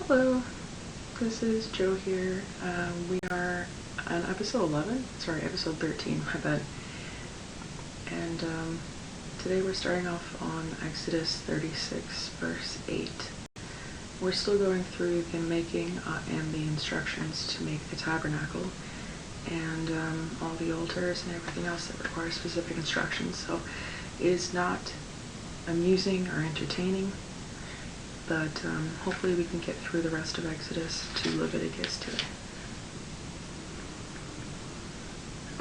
Hello, this is Joe here. We are on episode 13, my bad. And today we're starting off on Exodus 36, verse 8. We're still going through the making and the instructions to make the tabernacle and all the altars and everything else that requires specific instructions. So it is not amusing or entertaining, but hopefully we can get through the rest of Exodus to Leviticus today.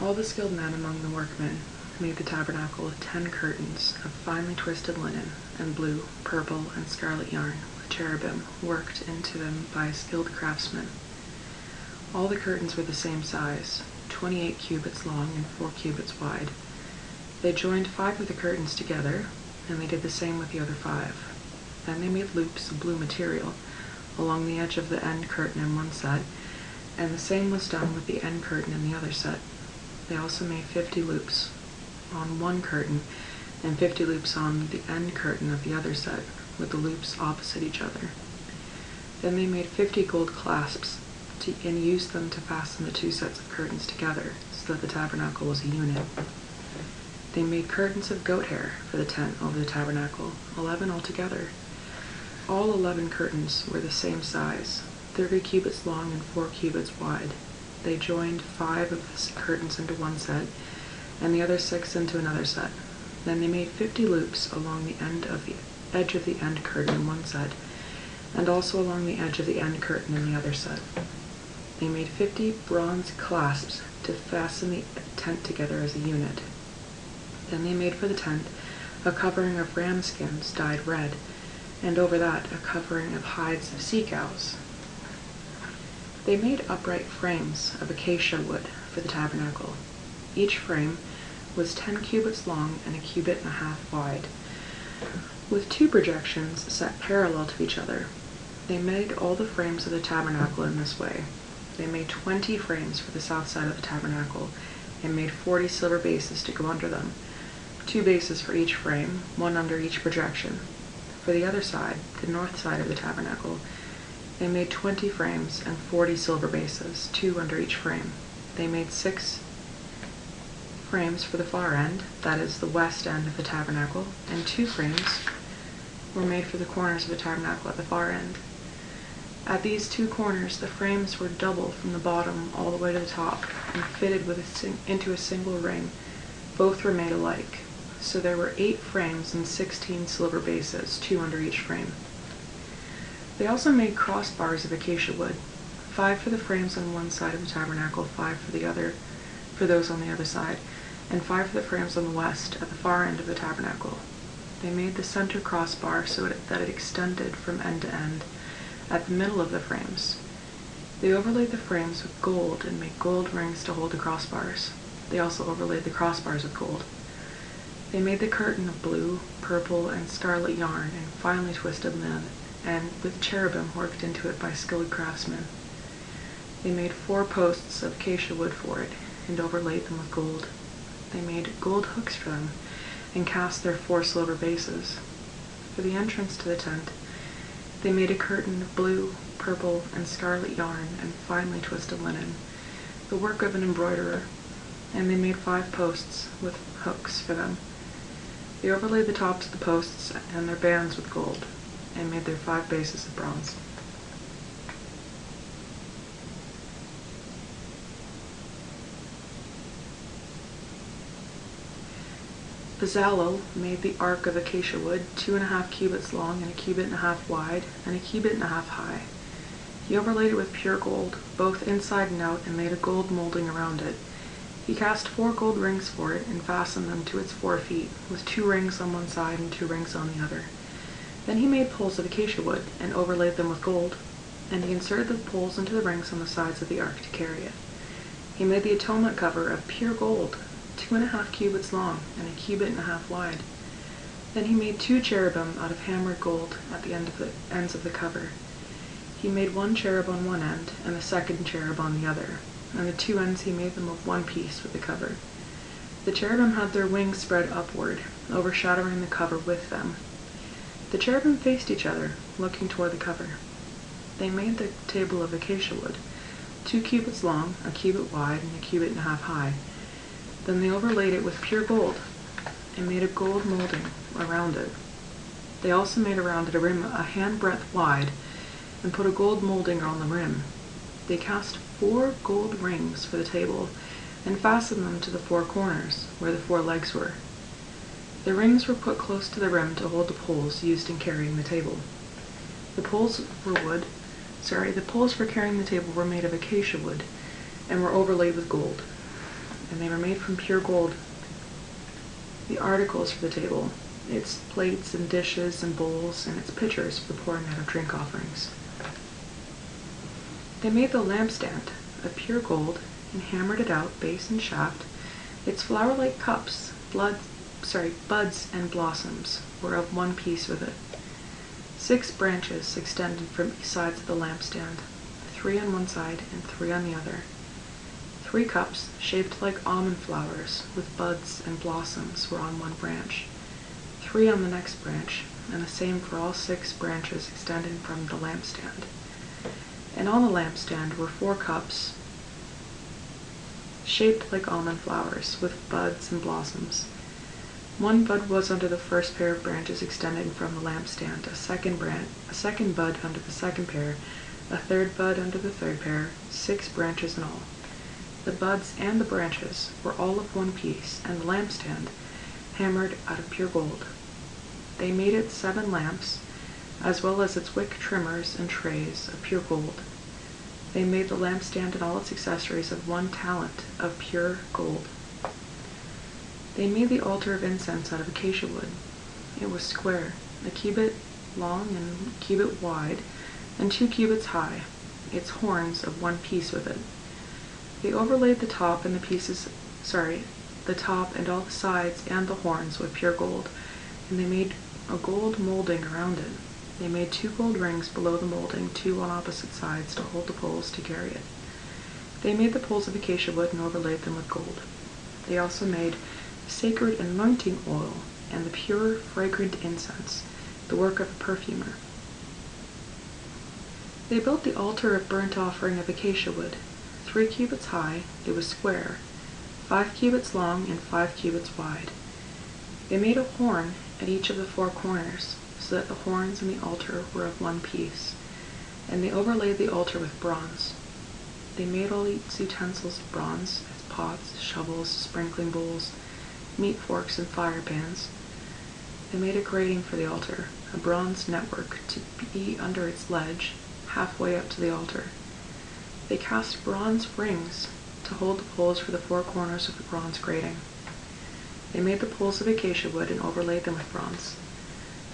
All the skilled men among the workmen made the tabernacle with 10 curtains of finely twisted linen and blue, purple, and scarlet yarn with cherubim worked into them by a skilled craftsman. All the curtains were the same size, 28 cubits long and 4 cubits wide. They joined 5 of the curtains together, and they did the same with the other 5. Then they made loops of blue material along the edge of the end curtain in one set, and the same was done with the end curtain in the other set. They also made 50 loops on one curtain and 50 loops on the end curtain of the other set, with the loops opposite each other. Then they made 50 gold clasps and used them to fasten the 2 sets of curtains together so that the tabernacle was a unit. They made curtains of goat hair for the tent over the tabernacle, 11 altogether. All 11 curtains were the same size, 30 cubits long and 4 cubits wide. They joined 5 of the curtains into one set, and the other 6 into another set. Then they made 50 loops along the edge of the end curtain in one set, and also along the edge of the end curtain in the other set. They made 50 bronze clasps to fasten the tent together as a unit. Then they made for the tent a covering of ram skins dyed red, and over that a covering of hides of sea cows. They made upright frames of acacia wood for the tabernacle. Each frame was 10 cubits long and 1.5 cubits wide, with 2 projections set parallel to each other. They made all the frames of the tabernacle in this way. They made 20 frames for the south side of the tabernacle, and made 40 silver bases to go under them, 2 bases for each frame, 1 under each projection. For the other side, the north side of the tabernacle, they made 20 frames and 40 silver bases, 2 under each frame. They made 6 frames for the far end, that is the west end of the tabernacle, and 2 frames were made for the corners of the tabernacle at the far end. At these 2 corners, the frames were double from the bottom all the way to the top and fitted into a single ring. Both were made alike. So there were 8 frames and 16 silver bases, 2 under each frame. They also made crossbars of acacia wood, 5 for the frames on one side of the tabernacle, 5 for those on the other side, and 5 for the frames on the west at the far end of the tabernacle. They made the center crossbar so that it extended from end to end at the middle of the frames. They overlaid the frames with gold and made gold rings to hold the crossbars. They also overlaid the crossbars with gold. They made the curtain of blue, purple, and scarlet yarn and finely twisted linen, and with cherubim worked into it by skilled craftsmen. They made 4 posts of acacia wood for it, and overlaid them with gold. They made gold hooks for them, and cast their 4 silver bases. For the entrance to the tent, they made a curtain of blue, purple, and scarlet yarn and finely twisted linen, the work of an embroiderer, and they made 5 posts with hooks for them. They overlaid the tops of the posts and their bands with gold, and made their 5 bases of bronze. Bezalel made the ark of acacia wood, 2.5 cubits long and 1.5 cubits wide, and 1.5 cubits high. He overlaid it with pure gold, both inside and out, and made a gold molding around it. He cast 4 gold rings for it and fastened them to its 4 feet, with 2 rings on one side and 2 rings on the other. Then he made poles of acacia wood and overlaid them with gold, and he inserted the poles into the rings on the sides of the ark to carry it. He made the atonement cover of pure gold, 2.5 cubits long and 1.5 cubits wide. Then he made 2 cherubim out of hammered gold at the ends of the cover. He made 1 cherub on one end and the second cherub on the other, and the 2 ends he made them of one piece with the cover. The cherubim had their wings spread upward, overshadowing the cover with them. The cherubim faced each other, looking toward the cover. They made the table of acacia wood, 2 cubits long, a cubit wide, and a cubit and a half high. Then they overlaid it with pure gold, and made a gold molding around it. They also made around it a rim a handbreadth wide, and put a gold molding on the rim. They cast 4 gold rings for the table, and fastened them to the 4 corners, where the 4 legs were. The rings were put close to the rim to hold the poles used in carrying the table. The poles for carrying the table were made of acacia wood, and were overlaid with gold. And they were made from pure gold. The articles for the table, its plates and dishes and bowls, and its pitchers for pouring out of drink offerings. They made the lampstand of pure gold, and hammered it out, base and shaft. Its flower-like cups, buds and blossoms, were of one piece with it. 6 branches extended from each sides of the lampstand, 3 on one side and 3 on the other. 3 cups, shaped like almond flowers, with buds and blossoms, were on one branch, 3 on the next branch, and the same for all 6 branches extending from the lampstand. And on the lampstand were 4 cups, shaped like almond flowers, with buds and blossoms. 1 bud was under the first pair of branches extending from the lampstand, a second bud under the second pair, a third bud under the third pair, 6 branches in all. The buds and the branches were all of one piece, and the lampstand hammered out of pure gold. They made it 7 lamps, as well as its wick trimmers and trays of pure gold. They made the lampstand and all its accessories of 1 talent of pure gold. They made the altar of incense out of acacia wood. It was square, a cubit long and a cubit wide, and 2 cubits high, its horns of one piece with it. They overlaid the top and all the sides and the horns with pure gold, and they made a gold molding around it. They made 2 gold rings below the molding, 2 on opposite sides, to hold the poles to carry it. They made the poles of acacia wood and overlaid them with gold. They also made sacred anointing oil and the pure, fragrant incense, the work of a perfumer. They built the altar of burnt offering of acacia wood, 3 cubits high. It was square, 5 cubits long and 5 cubits wide. They made a horn at each of the 4 corners, so that the horns and the altar were of one piece, and they overlaid the altar with bronze. They made all its utensils of bronze, its pots, shovels, sprinkling bowls, meat forks, and fire pans. They made a grating for the altar, a bronze network to be under its ledge, halfway up to the altar. They cast bronze rings to hold the poles for the 4 corners of the bronze grating. They made the poles of acacia wood and overlaid them with bronze.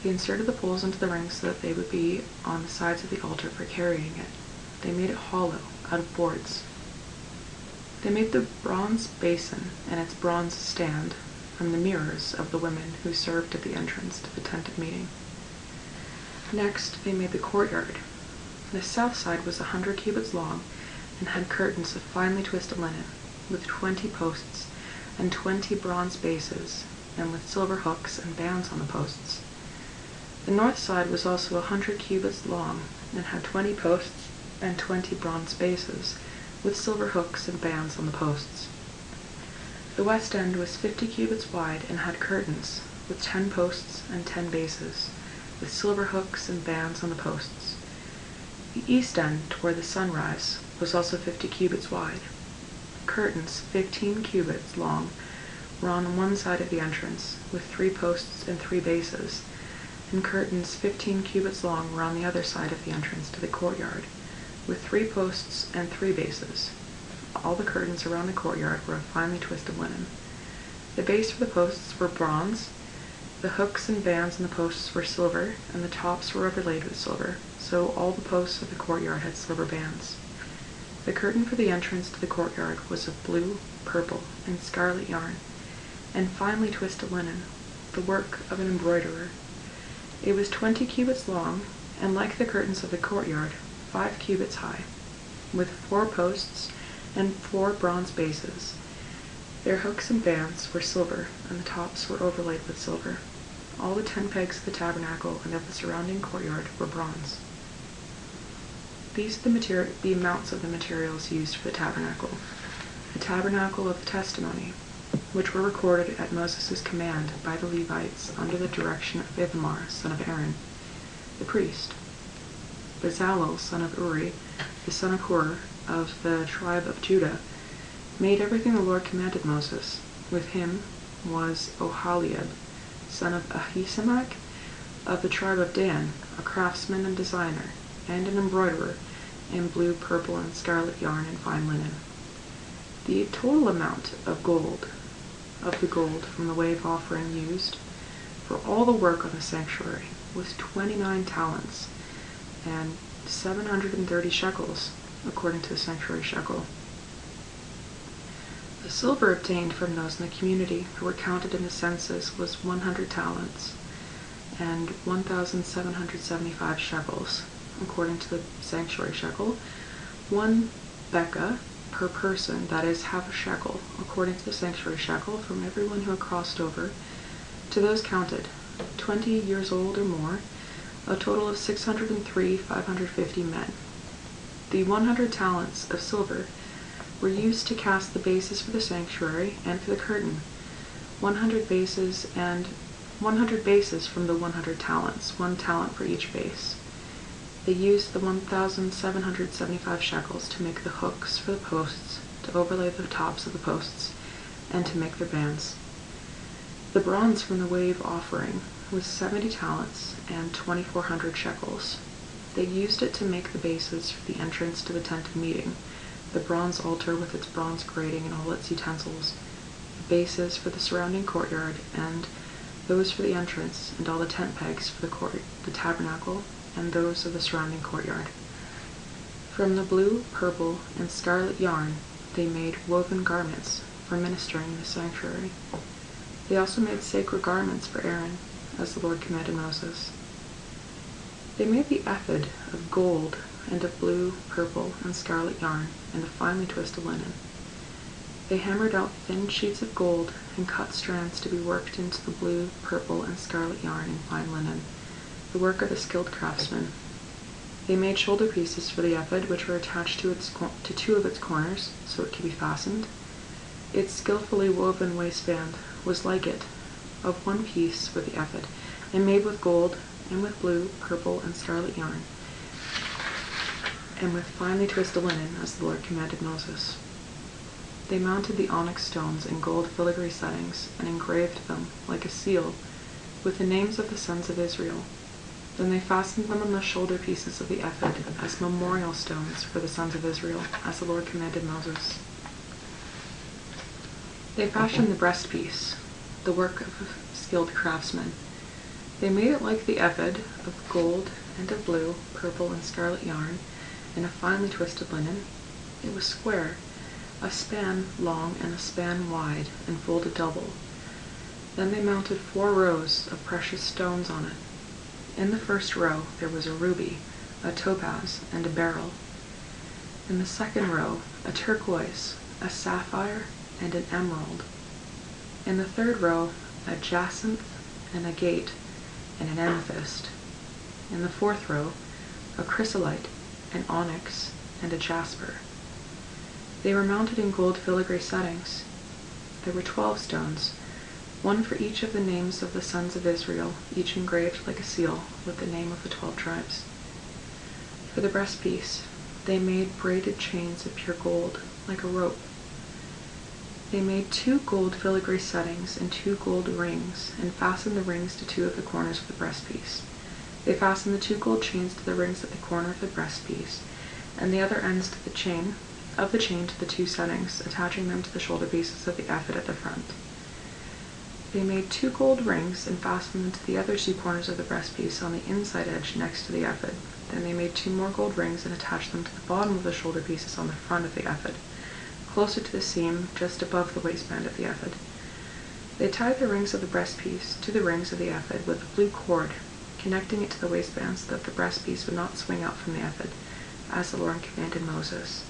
They inserted the poles into the rings so that they would be on the sides of the altar for carrying it. They made it hollow, out of boards. They made the bronze basin and its bronze stand from the mirrors of the women who served at the entrance to the tent of meeting. Next, they made the courtyard. The south side was 100 cubits long, and had curtains of finely twisted linen, with 20 posts, and 20 bronze bases, and with silver hooks and bands on the posts. The north side was also 100 cubits long, and had 20 posts and 20 bronze bases, with silver hooks and bands on the posts. The west end was 50 cubits wide, and had curtains, with 10 posts and 10 bases, with silver hooks and bands on the posts. The east end, toward the sunrise, was also 50 cubits wide. Curtains, 15 cubits long, were on one side of the entrance, with 3 posts and 3 bases, and curtains 15 cubits long were on the other side of the entrance to the courtyard, with 3 posts and 3 bases. All the curtains around the courtyard were of finely twisted linen. The base for the posts were bronze, the hooks and bands on the posts were silver, and the tops were overlaid with silver, so all the posts of the courtyard had silver bands. The curtain for the entrance to the courtyard was of blue, purple, and scarlet yarn, and finely twisted linen, the work of an embroiderer. It was 20 cubits long, and like the curtains of the courtyard, 5 cubits high, with 4 posts and 4 bronze bases. Their hooks and bands were silver, and the tops were overlaid with silver. All the 10 pegs of the tabernacle and of the surrounding courtyard were bronze. These are the amounts of the materials used for the tabernacle. The tabernacle of the testimony, which were recorded at Moses' command by the Levites under the direction of Ithamar, son of Aaron, the priest. Bezalel, son of Uri, the son of Hur, of the tribe of Judah, made everything the Lord commanded Moses. With him was Oholiab, son of Ahisamach, of the tribe of Dan, a craftsman and designer, and an embroiderer, in blue, purple, and scarlet yarn and fine linen. The total amount of the gold from the wave offering used for all the work on the sanctuary was 29 talents and 730 shekels, according to the sanctuary shekel. The silver obtained from those in the community who were counted in the census was 100 talents and 1,775 shekels, according to the sanctuary shekel, 1 bekah per person, that is, half a shekel, according to the sanctuary shekel, from everyone who had crossed over, to those counted, 20 years old or more, a total of 603,550 men. The 100 talents of silver were used to cast the bases for the sanctuary and for the curtain, 100 bases from the 100 talents, 1 talent for each base. They used the 1,775 shekels to make the hooks for the posts, to overlay the tops of the posts, and to make their bands. The bronze from the wave offering was 70 talents and 2,400 shekels. They used it to make the bases for the entrance to the tent of meeting, the bronze altar with its bronze grating and all its utensils, the bases for the surrounding courtyard, and those for the entrance, and all the tent pegs for the tabernacle, and those of the surrounding courtyard. From the blue, purple, and scarlet yarn they made woven garments for ministering in the sanctuary. They also made sacred garments for Aaron, as the Lord commanded Moses. They made the ephod of gold and of blue, purple, and scarlet yarn, and of finely twisted linen. They hammered out thin sheets of gold and cut strands to be worked into the blue, purple, and scarlet yarn and fine linen, the work of the skilled craftsman. They made shoulder pieces for the ephod, which were attached to 2 of its corners, so it could be fastened. Its skillfully woven waistband was like it, of 1 piece with the ephod, and made with gold, and with blue, purple, and scarlet yarn, and with finely twisted linen, as the Lord commanded Moses. They mounted the onyx stones in gold filigree settings, and engraved them, like a seal, with the names of the sons of Israel. Then they fastened them on the shoulder pieces of the ephod as memorial stones for the sons of Israel, as the Lord commanded Moses. They fashioned the breastpiece, the work of a skilled craftsman. They made it like the ephod, of gold and of blue, purple, and scarlet yarn, and of finely twisted linen. It was square, a span long and a span wide, and folded double. Then they mounted 4 rows of precious stones on it. In the first row there was a ruby, a topaz, and a beryl. In the second row, a turquoise, a sapphire, and an emerald. In the third row, a jacinth, and a agate, and an amethyst. In the fourth row, a chrysolite, an onyx, and a jasper. They were mounted in gold filigree settings. There were 12 stones, 1 for each of the names of the sons of Israel, each engraved like a seal with the name of the 12 tribes. For the breastpiece, they made braided chains of pure gold, like a rope. They made 2 gold filigree settings and 2 gold rings, and fastened the rings to 2 of the corners of the breastpiece. They fastened the 2 gold chains to the rings at the corner of the breastpiece, and the other ends to the chain to the 2 settings, attaching them to the shoulder pieces of the ephod at the front. They made 2 gold rings and fastened them to the other 2 corners of the breastpiece on the inside edge next to the ephod. Then they made 2 more gold rings and attached them to the bottom of the shoulder pieces on the front of the ephod, closer to the seam just above the waistband of the ephod. They tied the rings of the breastpiece to the rings of the ephod with a blue cord, connecting it to the waistband so that the breastpiece would not swing out from the ephod, as the Lord commanded Moses.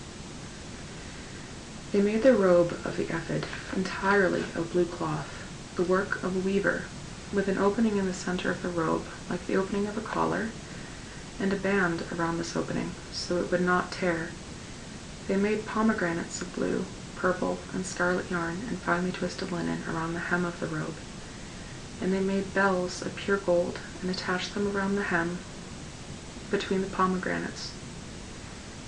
They made the robe of the ephod entirely of blue cloth, the work of a weaver, with an opening in the center of the robe, like the opening of a collar, and a band around this opening, so it would not tear. They made pomegranates of blue, purple, and scarlet yarn and finely twisted linen around the hem of the robe. And they made bells of pure gold and attached them around the hem between the pomegranates.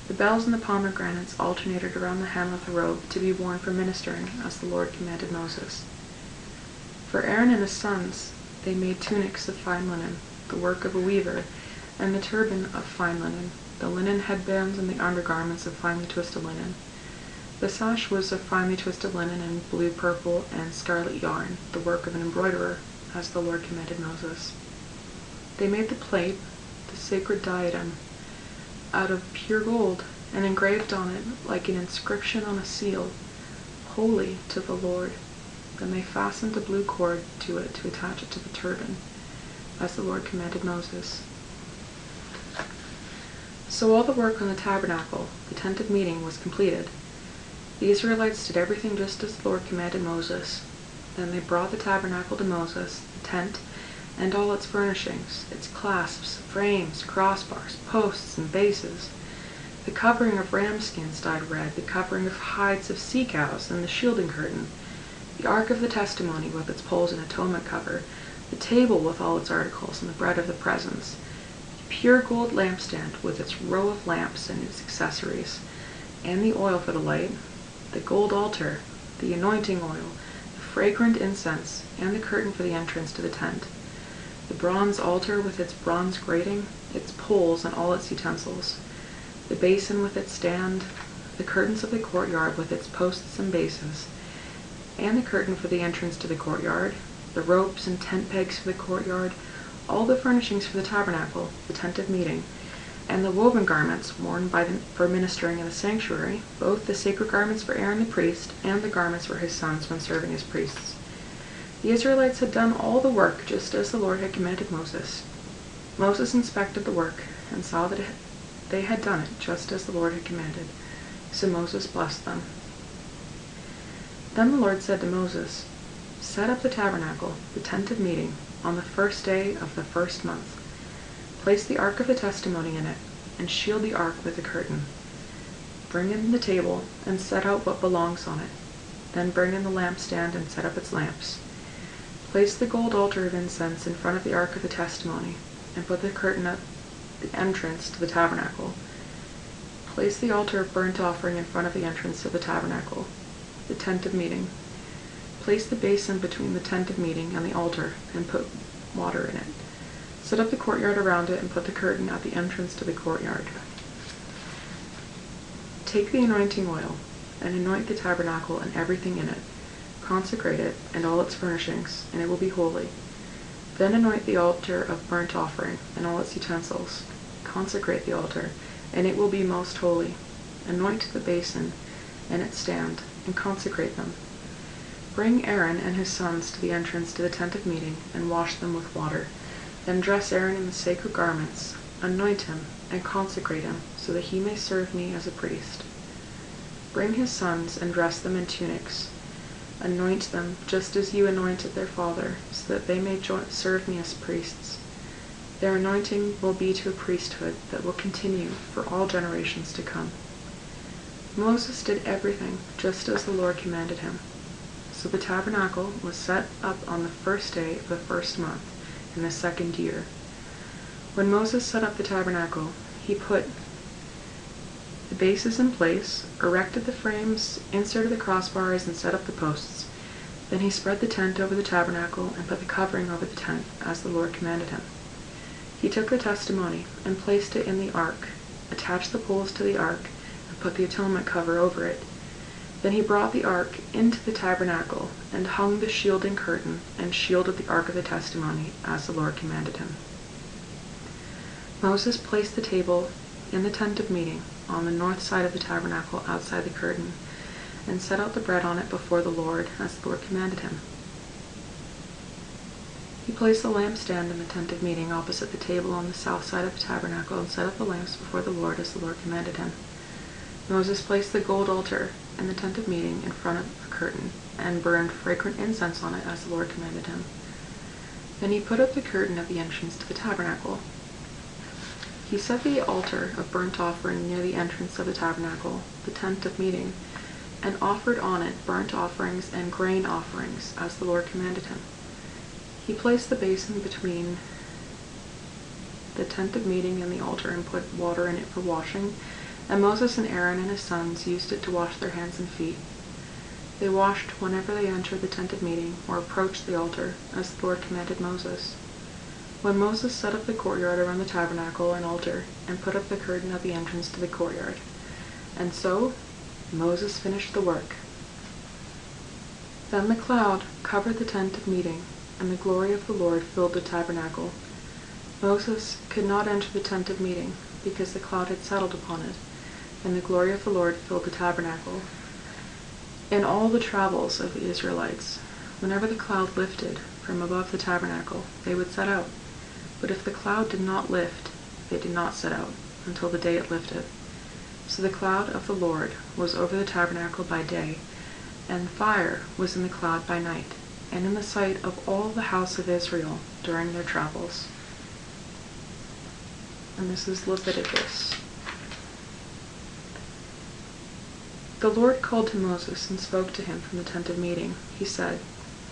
The bells and the pomegranates alternated around the hem of the robe to be worn for ministering, as the Lord commanded Moses. For Aaron and his sons they made tunics of fine linen, the work of a weaver, and the turban of fine linen, the linen headbands and the undergarments of finely twisted linen. The sash was of finely twisted linen and blue, purple, and scarlet yarn, the work of an embroiderer, as the Lord commanded Moses. They made the plate, the sacred diadem, out of pure gold, and engraved on it, like an inscription on a seal, "Holy to the Lord." Then they fastened a blue cord to it to attach it to the turban, as the Lord commanded Moses. So all the work on the tabernacle, the tent of meeting, was completed. The Israelites did everything just as the Lord commanded Moses. Then they brought the tabernacle to Moses, the tent, and all its furnishings, its clasps, frames, crossbars, posts, and bases, the covering of ram skins dyed red, the covering of hides of sea cows, and the shielding curtain, the ark of the testimony with its poles and atonement cover, the table with all its articles, and the bread of the presence, the pure gold lampstand with its row of lamps and its accessories, and the oil for the light, the gold altar, the anointing oil, the fragrant incense, and the curtain for the entrance to the tent, the bronze altar with its bronze grating, its poles and all its utensils, the basin with its stand, the curtains of the courtyard with its posts and bases, and the curtain for the entrance to the courtyard, the ropes and tent pegs for the courtyard, all the furnishings for the tabernacle, the tent of meeting, and the woven garments worn for ministering in the sanctuary, both the sacred garments for Aaron the priest and the garments for his sons when serving as priests. The Israelites had done all the work just as the Lord had commanded Moses. Moses inspected the work and saw that they had done it just as the Lord had commanded. So Moses blessed them. Then the Lord said to Moses, "Set up the tabernacle, the tent of meeting, on the first day of the first month. Place the ark of the testimony in it, and shield the ark with a curtain. Bring in the table, and set out what belongs on it. Then bring in the lampstand and set up its lamps. Place the gold altar of incense in front of the ark of the testimony, and put the curtain at the entrance to the tabernacle. Place the altar of burnt offering in front of the entrance to the tabernacle, the tent of meeting. Place the basin between the tent of meeting and the altar, and put water in it. Set up the courtyard around it, and put the curtain at the entrance to the courtyard. Take the anointing oil, and anoint the tabernacle and everything in it. Consecrate it and all its furnishings, and it will be holy. Then anoint the altar of burnt offering and all its utensils. Consecrate the altar, and it will be most holy. Anoint the basin and its stand, and consecrate them. Bring Aaron and his sons to the entrance to the tent of meeting, and wash them with water. Then dress Aaron in the sacred garments, anoint him, and consecrate him, so that he may serve me as a priest. Bring his sons and dress them in tunics. Anoint them just as you anointed their father, so that they may serve me as priests. Their anointing will be to a priesthood that will continue for all generations to come." Moses did everything just as the Lord commanded him. So the tabernacle was set up on the first day of the first month in the second year. When Moses set up the tabernacle, he put the bases in place, erected the frames, inserted the crossbars, and set up the posts. Then he spread the tent over the tabernacle and put the covering over the tent, as the Lord commanded him. He took the testimony and placed it in the ark, attached the poles to the ark, and put the atonement cover over it. Then he brought the ark into the tabernacle and hung the shielding curtain and shielded the ark of the testimony, as the Lord commanded him. Moses placed the table in the tent of meeting on the north side of the tabernacle outside the curtain, and set out the bread on it before the Lord, as the Lord commanded him. He placed the lampstand in the tent of meeting opposite the table on the south side of the tabernacle, and set up the lamps before the Lord, as the Lord commanded him. Moses placed the gold altar in the tent of meeting in front of the curtain, and burned fragrant incense on it, as the Lord commanded him. Then he put up the curtain at the entrance to the tabernacle. He set the altar of burnt offering near the entrance of the tabernacle, the tent of meeting, and offered on it burnt offerings and grain offerings, as the Lord commanded him. He placed the basin between the tent of meeting and the altar and put water in it for washing, and Moses and Aaron and his sons used it to wash their hands and feet. They washed whenever they entered the tent of meeting or approached the altar, as the Lord commanded Moses. When Moses set up the courtyard around the tabernacle and altar, and put up the curtain at the entrance to the courtyard. And so Moses finished the work. Then the cloud covered the tent of meeting, and the glory of the Lord filled the tabernacle. Moses could not enter the tent of meeting, because the cloud had settled upon it, and the glory of the Lord filled the tabernacle. In all the travels of the Israelites, whenever the cloud lifted from above the tabernacle, they would set out. But if the cloud did not lift, they did not set out, until the day it lifted. So the cloud of the Lord was over the tabernacle by day, and fire was in the cloud by night, and in the sight of all the house of Israel during their travels. And this is Leviticus. The Lord called to Moses and spoke to him from the tent of meeting. He said,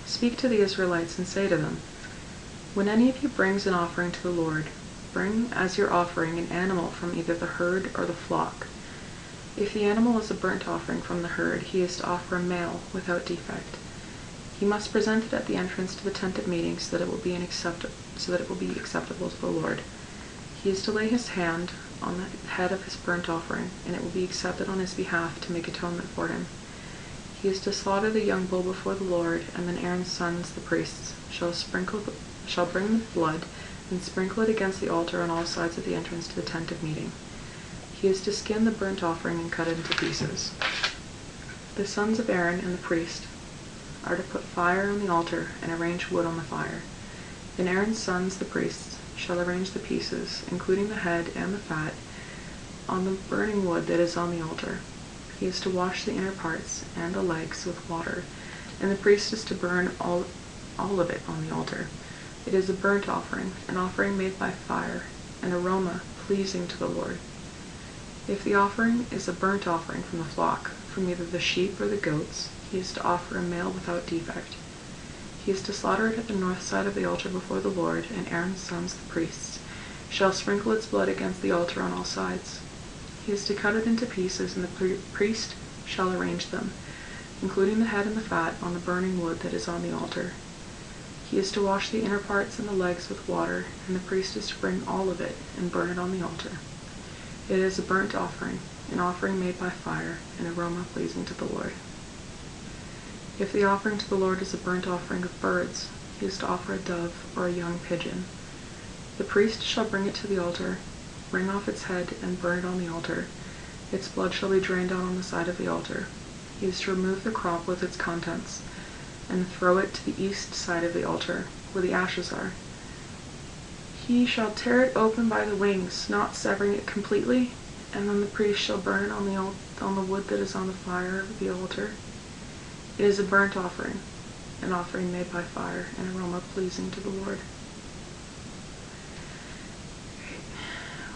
"Speak to the Israelites and say to them, when any of you brings an offering to the Lord, bring as your offering an animal from either the herd or the flock. If the animal is a burnt offering from the herd, he is to offer a male without defect. He must present it at the entrance to the tent of meeting so that it will be acceptable to the Lord. He is to lay his hand on the head of his burnt offering, and it will be accepted on his behalf to make atonement for him. He is to slaughter the young bull before the Lord, and then Aaron's sons, the priests, shall bring the blood and sprinkle it against the altar on all sides of the entrance to the tent of meeting. He is to skin the burnt offering and cut it into pieces. The sons of Aaron and the priest are to put fire on the altar and arrange wood on the fire. And Aaron's sons, the priests, shall arrange the pieces, including the head and the fat, on the burning wood that is on the altar. He is to wash the inner parts and the legs with water, and the priest is to burn all of it on the altar. It is a burnt offering, an offering made by fire, an aroma pleasing to the Lord. If the offering is a burnt offering from the flock, from either the sheep or the goats, he is to offer a male without defect. He is to slaughter it at the north side of the altar before the Lord, and Aaron's sons, the priests, shall sprinkle its blood against the altar on all sides. He is to cut it into pieces, and the priest shall arrange them, including the head and the fat, on the burning wood that is on the altar. He is to wash the inner parts and the legs with water, and the priest is to bring all of it and burn it on the altar. It is a burnt offering, an offering made by fire, an aroma pleasing to the Lord. If the offering to the Lord is a burnt offering of birds, he is to offer a dove or a young pigeon. The priest shall bring it to the altar, wring off its head, and burn it on the altar. Its blood shall be drained out on the side of the altar. He is to remove the crop with its contents, and throw it to the east side of the altar, where the ashes are. He shall tear it open by the wings, not severing it completely, and then the priest shall burn it on the wood that is on the fire of the altar. It is a burnt offering, an offering made by fire, an aroma pleasing to the Lord.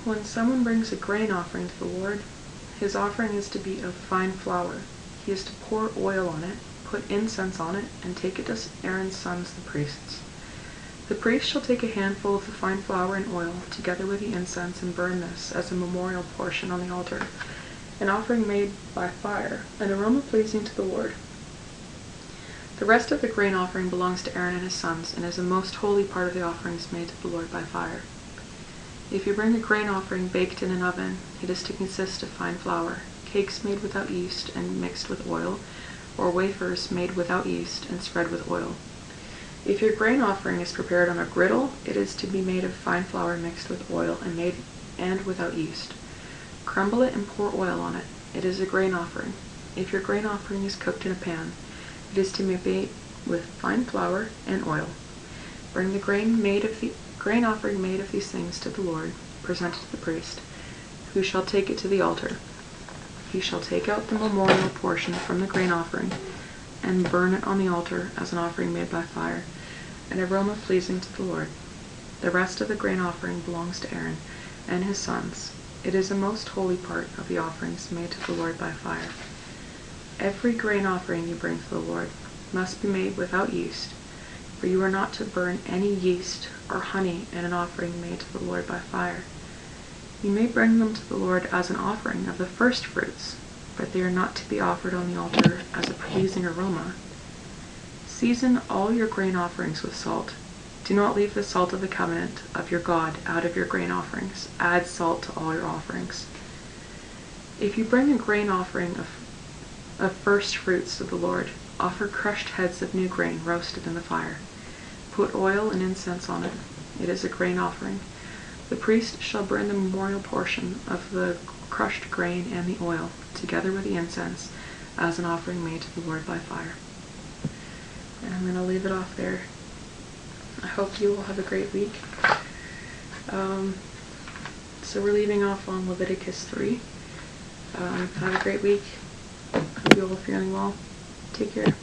When someone brings a grain offering to the Lord, his offering is to be of fine flour. He is to pour oil on it, put incense on it, and take it to Aaron's sons, the priests. The priest shall take a handful of the fine flour and oil, together with the incense, and burn this as a memorial portion on the altar, an offering made by fire, an aroma pleasing to the Lord. The rest of the grain offering belongs to Aaron and his sons, and is a most holy part of the offerings made to the Lord by fire. If you bring a grain offering baked in an oven, it is to consist of fine flour, cakes made without yeast and mixed with oil, or wafers made without yeast and spread with oil. If your grain offering is prepared on a griddle, it is to be made of fine flour mixed with oil and without yeast. Crumble it and pour oil on it. It is a grain offering. If your grain offering is cooked in a pan, it is to be made with fine flour and oil. Bring the grain offering made of these things to the Lord, present it to the priest, who shall take it to the altar. He shall take out the memorial portion from the grain offering, and burn it on the altar as an offering made by fire, an aroma pleasing to the Lord. The rest of the grain offering belongs to Aaron and his sons. It is a most holy part of the offerings made to the Lord by fire. Every grain offering you bring to the Lord must be made without yeast, for you are not to burn any yeast or honey in an offering made to the Lord by fire. You may bring them to the Lord as an offering of the first fruits, but they are not to be offered on the altar as a pleasing aroma. Season all your grain offerings with salt. Do not leave the salt of the covenant of your God out of your grain offerings. Add salt to all your offerings. If you bring a grain offering of first fruits to the Lord, offer crushed heads of new grain roasted in the fire. Put oil and incense on it. It is a grain offering. The priest shall burn the memorial portion of the crushed grain and the oil, together with the incense, as an offering made to the Lord by fire. And I'm going to leave it off there. I hope you will have a great week. So we're leaving off on Leviticus 3. Have a great week. Hope you all are feeling well. Take care.